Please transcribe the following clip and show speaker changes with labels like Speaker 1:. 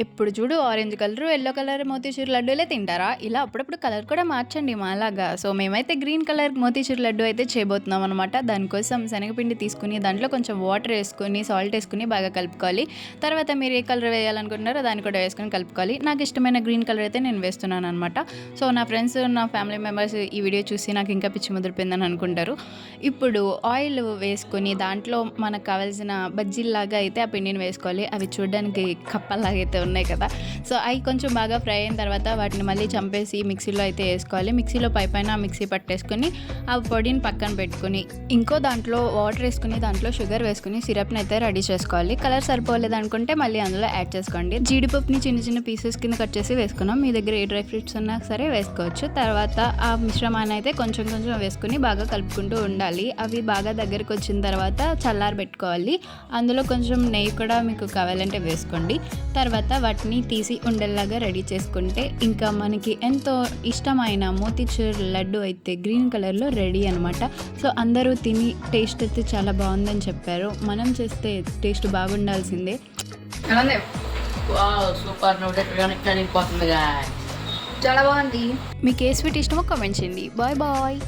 Speaker 1: ఎప్పుడు చూడు orange colour, yellow colour motichoor లడ్డూలే తింటారా? ఇలా అప్పుడప్పుడు కలర్ కూడా మార్చండి మాలాగా. సో, మేమైతే గ్రీన్ కలర్ మోతీచూర్ లడ్డు అయితే చేయబోతున్నాం అనమాట. దానికోసం శనగపిండి తీసుకొని, దాంట్లో కొంచెం వాటర్ ఏసుకొని, సాల్ట్ ఏసుకొని బాగా కలుపుకోవాలి. తర్వాత మీరు ఏ కలర్ వేయాలనుకుంటున్నారో దాన్ని కూడా వేసుకొని కలుపుకోవాలి. నాకు ఇష్టమైన గ్రీన్ కలర్ అయితే నేను వేస్తున్నాననమాట. సో, నా ఫ్రెండ్స్, నా ఫ్యామిలీ మెంబర్స్ ఈ వీడియో చూసి నాకు ఇంకా పిచ్చి ముదిరిపోయిందని అనుకుంటారు. ఇప్పుడు ఆయిల్ వేసుకొని, దాంట్లో మనకు కావాల్సిన బజ్జీల్లాగా అయితే ఆ పిండిని వేసుకోవాలి. అవి చూడడానికి కప్పలాగైతే ఉన్నాయి కదా. సో అవి కొంచెం బాగా ఫ్రై అయిన తర్వాత వాటిని మళ్ళీ చంపేసి మిక్సీలో అయితే వేసుకోవాలి. మిక్సీలో పైన మిక్సీ పట్టేసుకొని ఆ పొడిని పక్కన పెట్టుకుని ఇంకో దాంట్లో వాటర్ వేసుకుని దాంట్లో షుగర్ వేసుకుని సిరప్ని అయితే రెడీ చేసుకోవాలి. కలర్ సరిపోలేదు అనుకుంటే మళ్ళీ అందులో యాడ్ చేసుకోండి. జీడిపప్పుని చిన్న చిన్న పీసెస్ కింద కట్ చేసి వేసుకున్నాం. మీ దగ్గర ఏ డ్రై ఫ్రూట్స్ ఉన్నా సరే వేసుకోవచ్చు. తర్వాత ఆ మిశ్రమాన్ని అయితే కొంచెం కొంచెం వేసుకుని బాగా కలుపుకుంటూ ఉండాలి. అవి బాగా దగ్గరికి వచ్చిన తర్వాత చల్లారి పెట్టుకోవాలి. అందులో కొంచెం నెయ్యి కూడా మీకు కావాలంటే వేసుకోండి. తర్వాత వాటిని తీసి ఉండల్లాగా రెడీ చేసుకుంటే ఇంకా మనకి ఎంతో ఇష్టమైన మోతీచూర్ లడ్డు అయితే గ్రీన్ కలర్లో రెడీ అనమాట. సో అందరూ తిని టేస్ట్ అయితే చాలా బాగుందని చెప్పారు. మనం చేస్తే టేస్ట్ బాగుండాల్సిందే.
Speaker 2: సూపర్, చాలా బాగుంది.
Speaker 1: మీకు ఏ స్వీట్ ఇష్టమో కామెంట్ చేయండి. Bye bye.